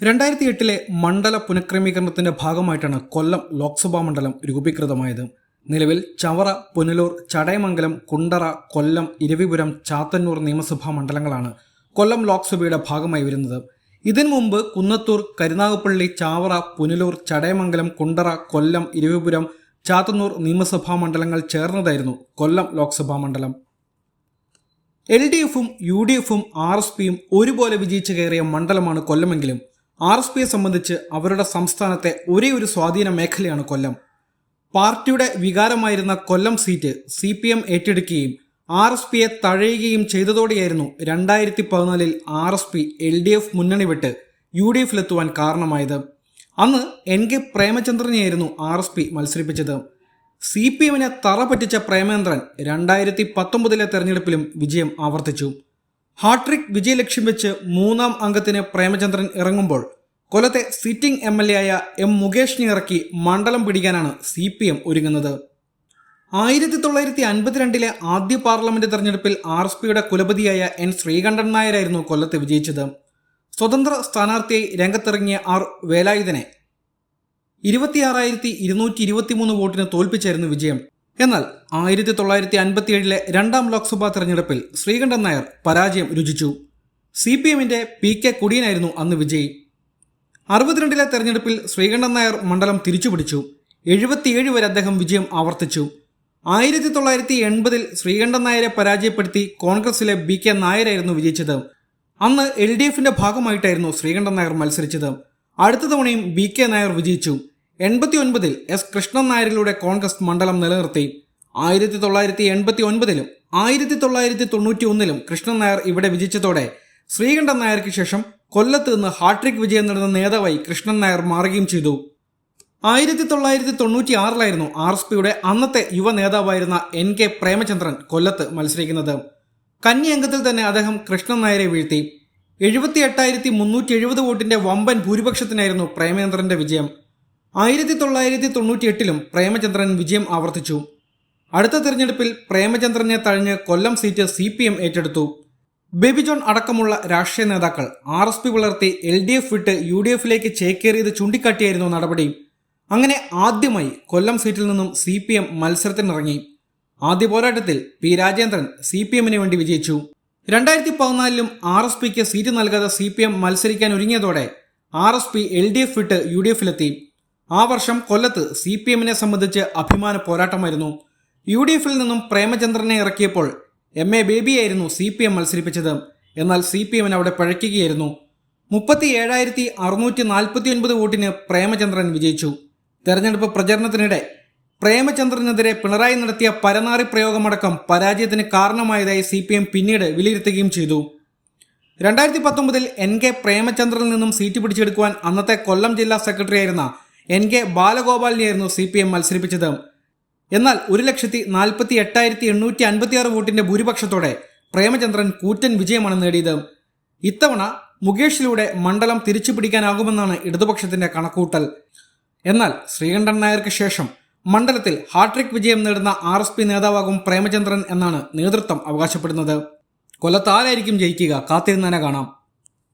2008 മണ്ഡല പുനഃക്രമീകരണത്തിന്റെ ഭാഗമായിട്ടാണ് കൊല്ലം ലോക്സഭാ മണ്ഡലം രൂപീകൃതമായത്. നിലവിൽ ചവറ, പുനലൂർ, ചടയമംഗലം, കുണ്ടറ, കൊല്ലം, ഇരവിപുരം, ചാത്തന്നൂർ നിയമസഭാ മണ്ഡലങ്ങളാണ് കൊല്ലം ലോക്സഭയുടെ ഭാഗമായി വരുന്നത്. ഇതിനു മുമ്പ് കുന്നത്തൂർ, കരുനാഗപ്പള്ളി, ചാവറ, പുനലൂർ, ചടയമംഗലം, കുണ്ടറ, കൊല്ലം, ഇരവിപുരം, ചാത്തന്നൂർ നിയമസഭാ മണ്ഡലങ്ങൾ ചേർന്നതായിരുന്നു കൊല്ലം ലോക്സഭാ മണ്ഡലം. LDFും UDFും RSPയും ഒരുപോലെ വിജയിച്ചു കയറിയ മണ്ഡലമാണ് കൊല്ലമെങ്കിലും RSPയെ സംബന്ധിച്ച് അവരുടെ സംസ്ഥാനത്തെ ഒരേ ഒരു സ്വാധീന മേഖലയാണ് കൊല്ലം. പാർട്ടിയുടെ വികാരമായിരുന്ന കൊല്ലം സീറ്റ് CPM ഏറ്റെടുക്കുകയും RSPയെ തഴയുകയും ചെയ്തതോടെയായിരുന്നു 2014 RSP LDF മുന്നണി വിട്ട് UDFിലെത്തുവാൻ കാരണമായത്. അന്ന് NK പ്രേമചന്ദ്രനെയായിരുന്നു RSP മത്സരിപ്പിച്ചത്. CPMനെ തറ പറ്റിച്ച പ്രേമചന്ദ്രൻ 2019 തെരഞ്ഞെടുപ്പിലും വിജയം ആവർത്തിച്ചു. ഹാട്രിക് വിജയലക്ഷ്യം വെച്ച് മൂന്നാം അംഗത്തിന് പ്രേമചന്ദ്രൻ ഇറങ്ങുമ്പോൾ കൊല്ലത്തെ സിറ്റിംഗ് MLA ആയ M മുകേഷിനെ ഇറക്കി മണ്ഡലം പിടിക്കാനാണ് CPM ഒരുങ്ങുന്നത്. 1952 ആദ്യ പാർലമെന്റ് തെരഞ്ഞെടുപ്പിൽ RSPയുടെ കുലപതിയായ N ശ്രീകണ്ഠൻ നായരായിരുന്നു കൊല്ലത്ത് വിജയിച്ചത്. സ്വതന്ത്ര സ്ഥാനാർത്ഥിയായി രംഗത്തിറങ്ങിയ R വേലായുധനെ 26,223 വോട്ടിന് തോൽപ്പിച്ചായിരുന്നു വിജയം. എന്നാൽ 1957 രണ്ടാം ലോക്സഭാ തെരഞ്ഞെടുപ്പിൽ ശ്രീകണ്ഠൻ നായർ പരാജയം രുചിച്ചു. CPMന്റെ PK കുടിയനായിരുന്നു അന്ന് വിജയി. 62 തെരഞ്ഞെടുപ്പിൽ ശ്രീകണ്ഠൻ നായർ മണ്ഡലം തിരിച്ചുപിടിച്ചു. 77 വരെ അദ്ദേഹം വിജയം ആവർത്തിച്ചു. 1980 ശ്രീകണ്ഠൻ നായരെ പരാജയപ്പെടുത്തി കോൺഗ്രസിലെ BK നായരായിരുന്നു വിജയിച്ചത്. അന്ന് LDFന്റെ ഭാഗമായിട്ടായിരുന്നു ശ്രീകണ്ഠൻ നായർ മത്സരിച്ചത്. അടുത്ത തവണയും BK നായർ വിജയിച്ചു. 89 S കൃഷ്ണൻ നായരിലൂടെ കോൺഗ്രസ് മണ്ഡലം നിലനിർത്തി. 1989 1991 കൃഷ്ണൻ നായർ ഇവിടെ വിജയിച്ചതോടെ ശ്രീകണ്ഠൻ നായർക്ക് ശേഷം കൊല്ലത്ത് നിന്ന് ഹാട്രിക് വിജയം നേടുന്ന നേതാവായി കൃഷ്ണൻ നായർ മാറുകയും ചെയ്തു. 1996 RSPയുടെ അന്നത്തെ യുവ നേതാവായിരുന്ന NK പ്രേമചന്ദ്രൻ കൊല്ലത്ത് മത്സരിക്കുന്നത്. കന്നി അംഗത്തിൽ തന്നെ അദ്ദേഹം കൃഷ്ണൻ നായരെ വീഴ്ത്തി. 78,370 വോട്ടിന്റെ വമ്പൻ ഭൂരിപക്ഷത്തിനായിരുന്നു പ്രേമചന്ദ്രന്റെ വിജയം. 1998 പ്രേമചന്ദ്രൻ വിജയം ആവർത്തിച്ചു. അടുത്ത തെരഞ്ഞെടുപ്പിൽ പ്രേമചന്ദ്രനെ തഴഞ്ഞ് കൊല്ലം സീറ്റ് CPM ഏറ്റെടുത്തു. ബേബി ജോൺ അടക്കമുള്ള രാഷ്ട്രീയ നേതാക്കൾ RSP വളർത്തി LDF വിട്ട് UDFിലേക്ക് ചേക്കേറിയത് ചൂണ്ടിക്കാട്ടിയായിരുന്നു നടപടി. അങ്ങനെ ആദ്യമായി കൊല്ലം സീറ്റിൽ നിന്നും CPM മത്സരത്തിനിറങ്ങി. ആദ്യ പോരാട്ടത്തിൽ P രാജേന്ദ്രൻ CPMന് വേണ്ടി വിജയിച്ചു. 2014 RSPക്ക് സീറ്റ് നൽകാതെ CPM മത്സരിക്കാൻ ഒരുങ്ങിയതോടെ RSP LDF വിട്ട് UDFിലെത്തി. ആ വർഷം കൊല്ലത്ത് CPMനെ സംബന്ധിച്ച് അഭിമാന പോരാട്ടമായിരുന്നു. UDFിൽ നിന്നും പ്രേമചന്ദ്രനെ ഇറക്കിയപ്പോൾ MA ബേബിയായിരുന്നു CPM മത്സരിപ്പിച്ചത്. എന്നാൽ CPMന് അവിടെ പഴയ്ക്കുകയായിരുന്നു. 37,649 വോട്ടിന് പ്രേമചന്ദ്രൻ വിജയിച്ചു. തെരഞ്ഞെടുപ്പ് പ്രചരണത്തിനിടെ പ്രേമചന്ദ്രനെതിരെ പിണറായി നടത്തിയ പരനാറി പ്രയോഗമടക്കം പരാജയത്തിന് കാരണമായതായി CPM പിന്നീട് വിലയിരുത്തുകയും ചെയ്തു. 2019 NK പ്രേമചന്ദ്രനിൽ നിന്നും സീറ്റ് പിടിച്ചെടുക്കുവാൻ അന്നത്തെ കൊല്ലം ജില്ലാ സെക്രട്ടറി ആയിരുന്ന NK ബാലഗോപാലിനെയായിരുന്നു CPM മത്സരിപ്പിച്ചത്. എന്നാൽ 1,48,856 വോട്ടിന്റെ ഭൂരിപക്ഷത്തോടെ പ്രേമചന്ദ്രൻ കൂറ്റൻ വിജയമാണ് നേടിയത്. ഇത്തവണ മുകേഷിലൂടെ മണ്ഡലം തിരിച്ചു പിടിക്കാനാകുമെന്നാണ് ഇടതുപക്ഷത്തിന്റെ കണക്കൂട്ടൽ. എന്നാൽ ശ്രീകണ്ഠൻ നായർക്ക് ശേഷം മണ്ഡലത്തിൽ ഹാട്രിക് വിജയം നേടുന്ന RSP നേതാവാകും പ്രേമചന്ദ്രൻ എന്നാണ് നേതൃത്വം അവകാശപ്പെടുന്നത്. കൊല്ലത്ത് ആരായിരിക്കും ജയിക്കുക? കാത്തിരുന്നതിനെ കാണാം.